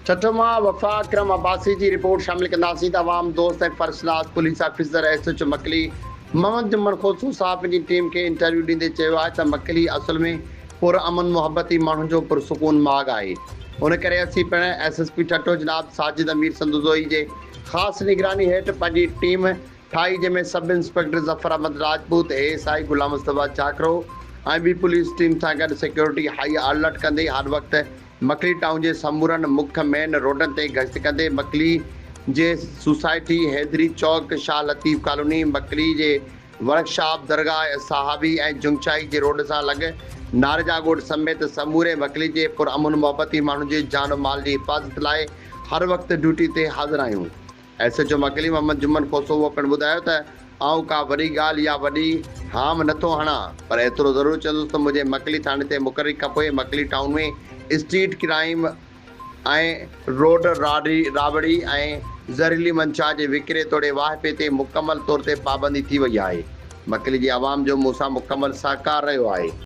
छठमा वफ़ा अकरम अब्बासी की रिपोर्ट शामिल कंदासीं त आवाम दोस्त ऐं फर्शनास police officer SHO मकली Mohammad Jumman Khosu साहब जी टीम के इंटरव्यू ॾींदे चयो आहे त मकली असल में पुरअमन मुहबती माण्हुनि जो पुरसुकून माग आहे। उन करे असीं पिण एसएसपी ठट्टो जनाब साजिद अमीर संदूज़ोई जे ख़ासि निगरानी हेठि पंहिंजी टीम ठाही, जंहिंमें sub inspector Zafar Ahmed Rajput, ASI Ghulam Mustafa Chakro ऐं ॿी पुलिस टीम सां गॾु सिक्योरिटी हाई अलर्ट कंदे हर वक़्तु मकली टाउन जे समूरनि मुख्य मेन रोडनि ते गश्त कंदे मकली जे सोसाइटी हैदरी चौक, शाह लतीफ़ कॉलोनी, मकली जे वर्कशॉप, दरगाह साहबी ऐं जुंगचाई जे रोड सां लॻ नारजा ॻोठ समेत समूरे मकली जे पुरअमन मुहबती माण्हुनि जे जान माल जी हिफ़ाज़त लाइ हर वक़्तु ड्यूटी ते हाज़िर आहियूं। एसएचओ मकली मोहम्मद जुम्मन खोसो पिणु ॿुधायो त आउं का वॾी ॻाल्हि या वॾी हाम नथो हणां, पर एतिरो ज़रूरु चवंदुसि त मुंहिंजे मकली थाणे ते मुक़ररी खां पोइ मकली टाउन में स्ट्रीट क्राइम ऐं रोड राबड़ी ऐं ज़हरीली मंशा जे विकिरे तोड़े वाहिपे ते मुकमल तौर ते पाबंदी थी वई आहे। मकली जी आवाम जो मूंसां मुकमल सहकार रहियो आहे।